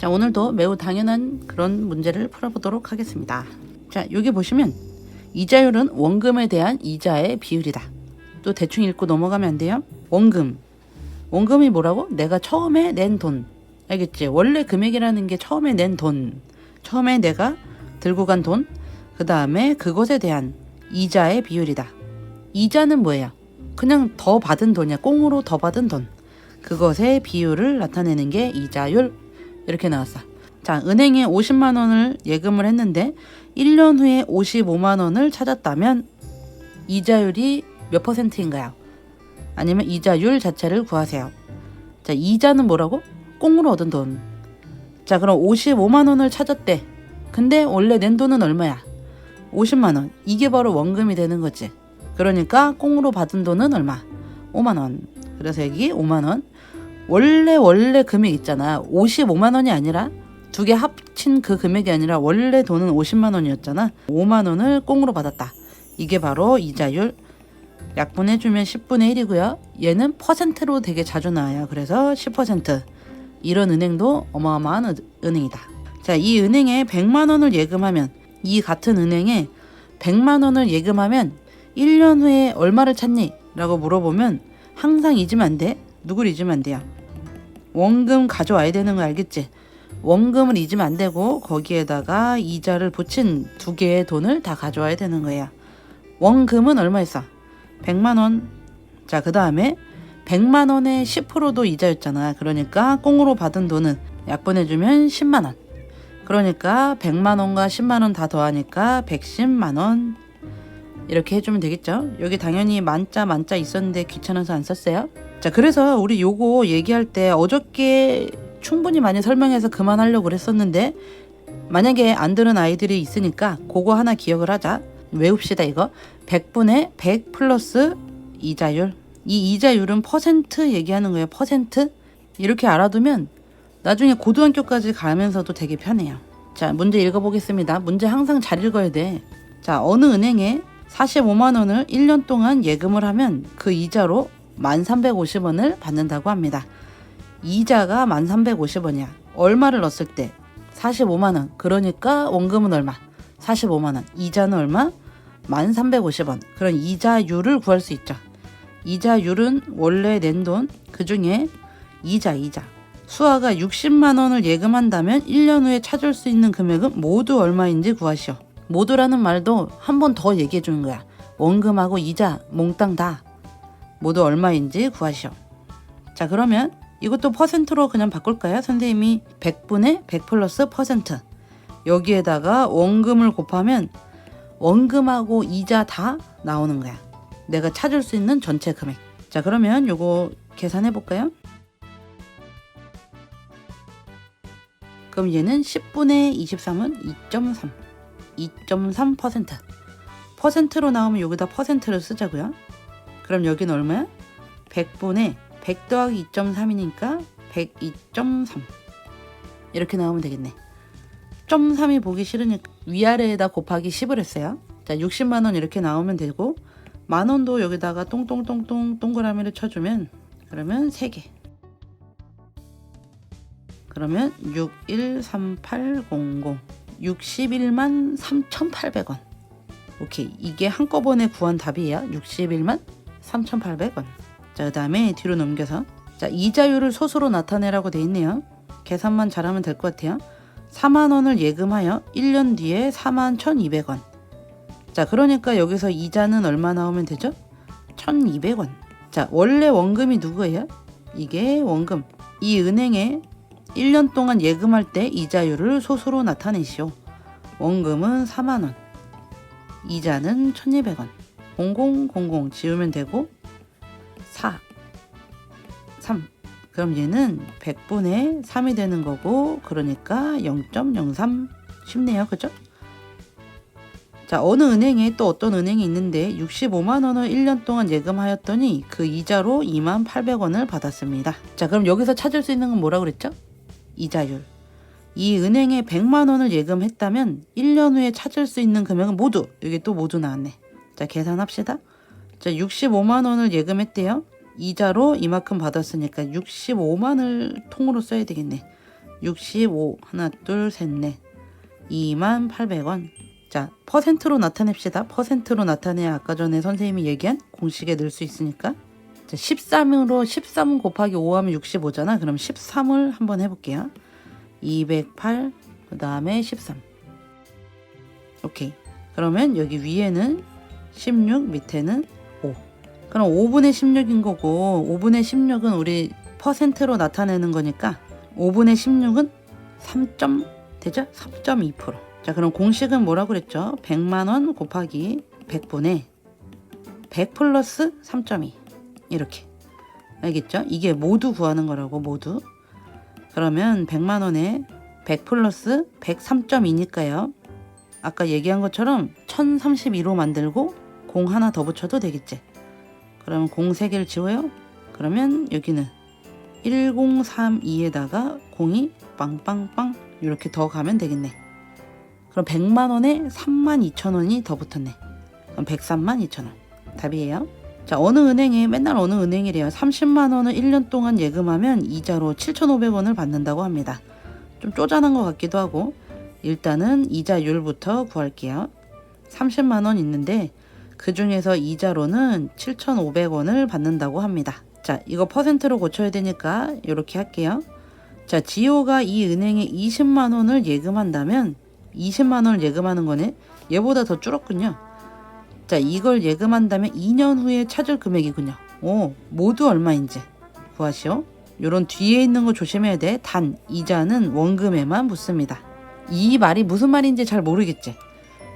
자, 오늘도 매우 당연한 그런 문제를 풀어보도록 하겠습니다. 자, 여기 보시면 이자율은 원금에 대한 이자의 비율이다. 또 대충 읽고 넘어가면 안 돼요. 원금이 뭐라고? 내가 처음에 낸 돈. 알겠지? 원래 금액이라는 게 처음에 낸 돈, 처음에 내가 들고 간 돈, 그 다음에 그것에 대한 이자의 비율이다. 이자는 뭐예요? 그냥 더 받은 돈이야. 꽁으로 더 받은 돈. 그것의 비율을 나타내는 게 이자율. 이렇게 나왔어. 자, 은행에 50만 원을 예금을 했는데 1년 후에 55만 원을 찾았다면 이자율이 몇 %인가요? 아니면 이자율 자체를 구하세요. 자, 이자는 뭐라고? 꽁으로 얻은 돈. 자, 그럼 55만 원을 찾았대. 근데 원래 낸 돈은 얼마야? 50만 원. 이게 바로 원금이 되는 거지. 그러니까 꽁으로 받은 돈은 얼마? 5만 원. 그래서 여기 5만 원. 원래 금액 있잖아. 55만 원이 아니라 두 개 합친 그 금액이 아니라 원래 돈은 50만 원이었잖아. 5만 원을 꽁으로 받았다. 이게 바로 이자율. 약분해주면 10분의 1이고요. 얘는 퍼센트로 되게 자주 나와요. 그래서 10%. 이런 은행도 어마어마한 은행이다. 자, 이 은행에 100만 원을 예금하면, 이 같은 은행에 100만 원을 예금하면 1년 후에 얼마를 찾니? 라고 물어보면 항상 잊으면 안 돼. 누굴 잊으면 안 돼요? 원금 가져와야 되는 거 알겠지? 원금을 잊으면 안 되고 거기에다가 이자를 붙인 두 개의 돈을 다 가져와야 되는 거예요. 원금은 얼마였어? 100만 원. 자, 그 다음에 100만 원의 10%도 이자였잖아. 그러니까 꽁으로 받은 돈은 약분해주면 10만 원. 그러니까 100만 원과 10만 원 다 더하니까 110만 원. 이렇게 해주면 되겠죠. 여기 당연히 만자 있었는데 귀찮아서 안 썼어요. 자, 그래서 우리 요거 얘기할 때 어저께 충분히 많이 설명해서 그만하려고 그랬었는데 만약에 안 들은 아이들이 있으니까 그거 하나 기억을 하자. 외웁시다. 이거 100분의 100 플러스 이자율. 이 이자율은 퍼센트 얘기하는 거예요. 퍼센트. 이렇게 알아두면 나중에 고등학교까지 가면서도 되게 편해요. 자, 문제 읽어보겠습니다. 문제 항상 잘 읽어야 돼. 자, 어느 은행에 45만 원을 1년 동안 예금을 하면 그 이자로 1350원을 받는다고 합니다. 이자가 1350원이야. 얼마를 넣었을 때? 45만 원. 그러니까 원금은 얼마? 45만 원. 이자는 얼마? 1350원. 그런 이자율을 구할 수 있죠. 이자율은 원래 낸 돈, 그 중에 이자. 수아가 60만 원을 예금한다면 1년 후에 찾을 수 있는 금액은 모두 얼마인지 구하시오. 모두라는 말도 한 번 더 얘기해 주는 거야. 원금하고 이자 몽땅 다 모두 얼마인지 구하시오. 자, 그러면 이것도 퍼센트로 그냥 바꿀까요? 선생님이 100분의 100 플러스 퍼센트. 여기에다가 원금을 곱하면 원금하고 이자 다 나오는 거야. 내가 찾을 수 있는 전체 금액. 자, 그러면 요거 계산해 볼까요? 그럼 얘는 10분의 23은 2.3. 2.3%. 퍼센트로 나오면 여기다 퍼센트를 쓰자고요. 그럼 여기는 얼마야? 100분의 100 더하기 2.3이니까 102.3. 이렇게 나오면 되겠네. 0.3이 보기 싫으니까 위아래에다 곱하기 10을 했어요. 자, 60만 원 이렇게 나오면 되고 만 원도 여기다가 똥똥똥똥 동그라미를 쳐주면 그러면 3개. 그러면 613800 61만 3,800원. 오케이. 이게 한꺼번에 구한 답이에요. 61만 3,800원. 자, 그 다음에 뒤로 넘겨서 자, 이자율을 소수로 나타내라고 돼 있네요. 계산만 잘하면 될 것 같아요. 4만 원을 예금하여 1년 뒤에 4만 1,200원. 자, 그러니까 여기서 이자는 얼마 나오면 되죠? 1,200원. 자, 원래 원금이 누구예요? 이게 원금. 이 은행에 1년 동안 예금할 때 이자율을 소수로 나타내시오. 원금은 4만 원. 이자는 1,200원. 0000 지우면 되고 4, 3. 그럼 얘는 100분의 3이 되는 거고 그러니까 0.03. 쉽네요. 그죠? 자, 어느 은행에 또 어떤 은행이 있는데 65만 원을 1년 동안 예금하였더니 그 이자로 2만 800원을 받았습니다. 자, 그럼 여기서 찾을 수 있는 건 뭐라고 그랬죠? 이자율. 이 은행에 100만 원을 예금했다면 1년 후에 찾을 수 있는 금액은 모두, 여기 또 모두 나왔네. 자, 계산합시다. 자, 65만 원을 예금했대요. 이자로 이만큼 받았으니까 65만을 통으로 써야 되겠네. 65 하나 둘 셋 넷 28,000원. 자, 퍼센트로 나타냅시다. 퍼센트로 나타내야 아까 전에 선생님이 얘기한 공식에 넣을 수 있으니까. 자, 13으로 13 곱하기 5 하면 65잖아. 그럼 13을 한번 해볼게요. 208, 그 다음에 13. 오케이. 그러면 여기 위에는 16, 밑에는 5. 그럼 5분의 16인 거고, 5분의 16은 우리 퍼센트로 나타내는 거니까 5분의 16은 3점 되죠? 3.2%. 자, 그럼 공식은 뭐라고 그랬죠? 100만원 곱하기 100분의 100 플러스 3.2 이렇게. 알겠죠? 이게 모두 구하는 거라고, 모두. 그러면 100만원에 100 플러스 100 3.2니까요. 아까 얘기한 것처럼 1032로 만들고 공 하나 더 붙여도 되겠지. 그럼 공 3개를 지워요. 그러면 여기는 1032에다가 공이 빵빵빵 이렇게 더 가면 되겠네. 그럼 100만원에 32,000원이 더 붙었네. 그럼 103만2천원. 답이에요. 자, 어느 은행에 맨날 어느 은행이래요. 30만원을 1년 동안 예금하면 이자로 7,500원을 받는다고 합니다. 좀 쪼잔한 것 같기도 하고, 일단은 이자율부터 구할게요. 30만원 있는데 그 중에서 이자로는 7,500원을 받는다고 합니다. 자, 이거 퍼센트로 고쳐야 되니까 이렇게 할게요. 자, 지호가 이 은행에 20만원을 예금한다면 20만원을 예금하는 거네. 얘보다 더 줄었군요. 자, 이걸 예금한다면 2년 후에 찾을 금액이군요. 오, 모두 얼마인지 구하시오. 요런 뒤에 있는 거 조심해야 돼. 단, 이자는 원금에만 붙습니다. 이 말이 무슨 말인지 잘 모르겠지.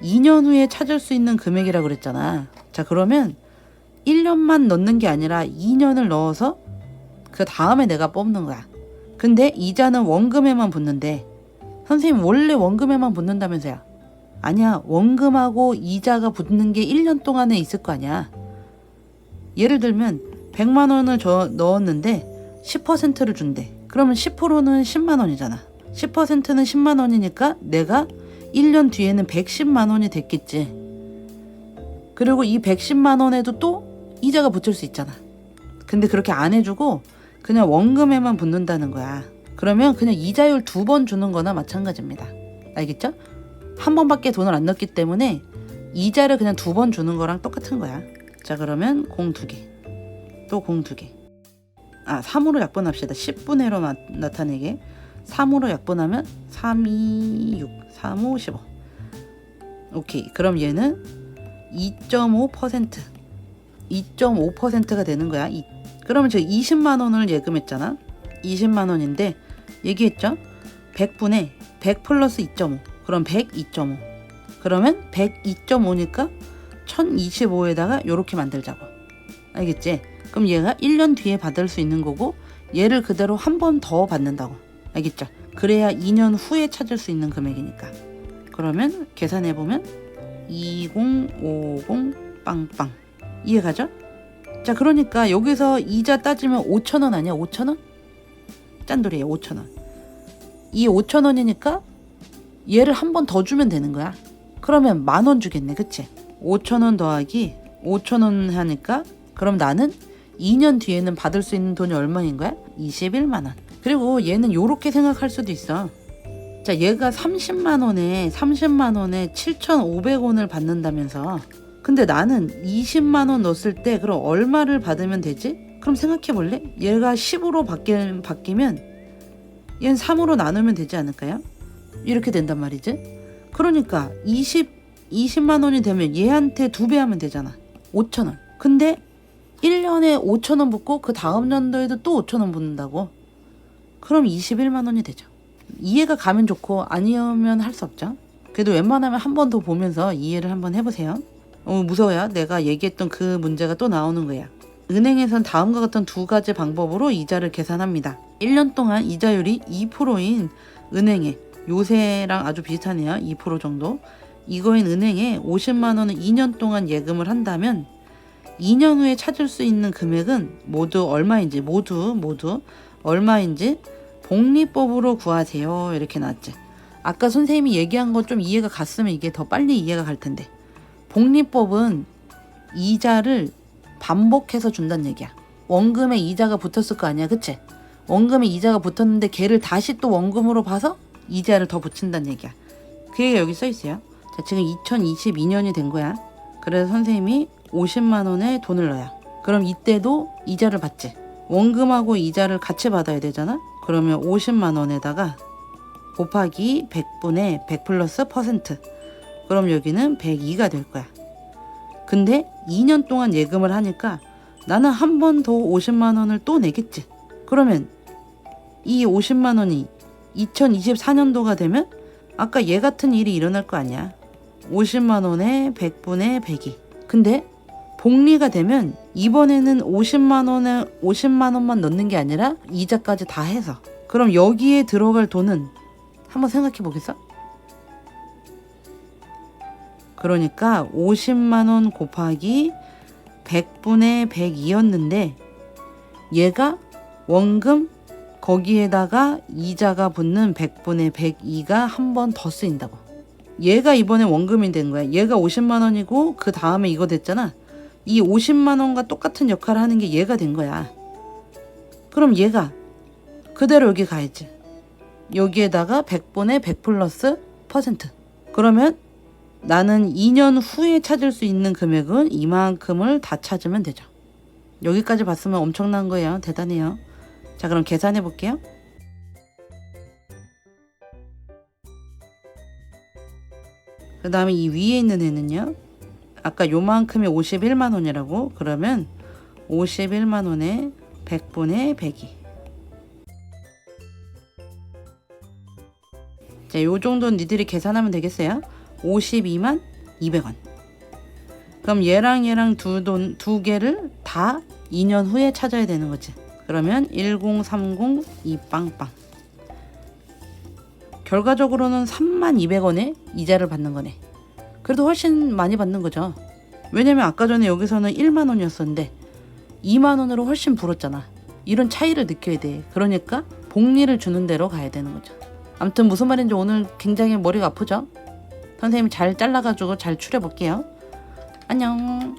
2년 후에 찾을 수 있는 금액이라고 그랬잖아. 자, 그러면 1년만 넣는 게 아니라 2년을 넣어서 그 다음에 내가 뽑는 거야. 근데 이자는 원금에만 붙는데, 선생님 원래 원금에만 붙는다면서요? 아니야, 원금하고 이자가 붙는 게 1년 동안에 있을 거 아니야. 예를 들면 100만원을 넣었는데 10%를 준대. 그러면 10%는 10만원이잖아. 10%는 10만원이니까 내가 1년 뒤에는 110만원이 됐겠지. 그리고 이 110만원에도 또 이자가 붙을 수 있잖아. 근데 그렇게 안 해주고 그냥 원금에만 붙는다는 거야. 그러면 그냥 이자율 2번 주는 거나 마찬가지입니다. 알겠죠? 한 번밖에 돈을 안 넣기 때문에 이자를 그냥 2번 주는 거랑 똑같은 거야. 자, 그러면 공 2개. 또 공 2개. 아, 3으로 약분합시다. 10분의 1로 나타내게. 3으로 약분하면 3, 2, 6, 3, 5, 15. 오케이. 그럼 얘는 2.5%. 2.5%가 되는 거야. 그러면 저 20만원을 예금했잖아. 20만원인데 얘기했죠? 100분의 100 플러스 2.5. 그럼 102.5. 그러면 102.5니까 1025에다가 요렇게 만들자고. 알겠지? 그럼 얘가 1년 뒤에 받을 수 있는 거고, 얘를 그대로 한 번 더 받는다고. 알겠죠? 그래야 2년 후에 찾을 수 있는 금액이니까. 그러면 계산해보면 2050 빵빵. 이해가죠? 자, 그러니까 여기서 이자 따지면 5,000원 아니야? 5,000원? 짠돌이에요. 5,000원. 이 5,000원이니까 얘를 한 번 더 주면 되는 거야. 그러면 10,000원 주겠네. 그치? 5,000원 더하기 5,000원 하니까, 그럼 나는 2년 뒤에는 받을 수 있는 돈이 얼마인 거야? 21만원. 그리고 얘는 요렇게 생각할 수도 있어. 자, 얘가 30만원에 7,500원을 받는다면서. 근데 나는 20만원 넣었을 때 그럼 얼마를 받으면 되지? 그럼 생각해 볼래? 얘가 10으로 바뀌면 얘는 3으로 나누면 되지 않을까요? 이렇게 된단 말이지. 그러니까 20만원이 되면 얘한테 2배 하면 되잖아. 5,000원. 근데 1년에 5,000원 붙고 그 다음 년도에도 또 5,000원 붙는다고. 그럼 21만원이 되죠. 이해가 가면 좋고 아니면 할 수 없죠. 그래도 웬만하면 한 번 더 보면서 이해를 한번 해보세요. 무서워요. 내가 얘기했던 그 문제가 또 나오는 거야. 은행에선 다음과 같은 2가지 방법으로 이자를 계산합니다. 1년 동안 이자율이 2%인 은행에, 요새랑 아주 비슷하네요. 2% 정도. 이거인 은행에 50만원을 2년 동안 예금을 한다면 2년 후에 찾을 수 있는 금액은 모두 얼마인지, 얼마인지 복리법으로 구하세요. 이렇게 나왔지. 아까 선생님이 얘기한 거 좀 이해가 갔으면 이게 더 빨리 이해가 갈 텐데. 복리법은 이자를 반복해서 준다는 얘기야. 원금에 이자가 붙었을 거 아니야. 그치? 원금에 이자가 붙었는데 걔를 다시 또 원금으로 봐서 이자를 더 붙인다는 얘기야. 그 얘기가 여기 써 있어요. 자, 지금 2022년이 된 거야. 그래서 선생님이 50만 원의 돈을 넣어요. 그럼 이때도 이자를 받지. 원금하고 이자를 같이 받아야 되잖아. 그러면 50만 원에다가 곱하기 100분의 100 플러스 퍼센트. 그럼 여기는 102가 될 거야. 근데 2년 동안 예금을 하니까 나는 한 번 더 50만 원을 또 내겠지. 그러면 이 50만 원이 2024년도가 되면 아까 얘 같은 일이 일어날 거 아니야. 50만 원에 100분의 100이. 근데 복리가 되면 이번에는 50만 원만 넣는 게 아니라 이자까지 다 해서. 그럼 여기에 들어갈 돈은 한번 생각해 보겠어? 그러니까 50만 원 곱하기 100분의 100이었는데 얘가 원금 거기에다가 이자가 붙는 100분의 102가 한 번 더 쓰인다고. 얘가 이번에 원금이 된 거야. 얘가 50만 원이고 그 다음에 이거 됐잖아. 이 50만 원과 똑같은 역할을 하는 게 얘가 된 거야. 그럼 얘가 그대로 여기 가야지. 여기에다가 100분의 100 플러스 퍼센트. 그러면 나는 2년 후에 찾을 수 있는 금액은 이만큼을 다 찾으면 되죠. 여기까지 봤으면 엄청난 거예요. 대단해요. 자, 그럼 계산해 볼게요. 그 다음에 이 위에 있는 애는요. 아까 요만큼이 51만 원이라고. 그러면 51만 원에 100분의 100이. 자, 요 정도는 니들이 계산하면 되겠어요. 52만 200원. 그럼 얘랑 두 개를 다 2년 후에 찾아야 되는 거지. 그러면 1030 2빵빵. 결과적으로는 32,200원에 이자를 받는 거네. 그래도 훨씬 많이 받는 거죠. 왜냐면 아까 전에 여기서는 1만 원이었었는데 2만 원으로 훨씬 불었잖아. 이런 차이를 느껴야 돼. 그러니까 복리를 주는 대로 가야 되는 거죠. 아무튼 무슨 말인지 오늘 굉장히 머리가 아프죠? 선생님이 잘 잘라가지고 잘 추려볼게요. 안녕.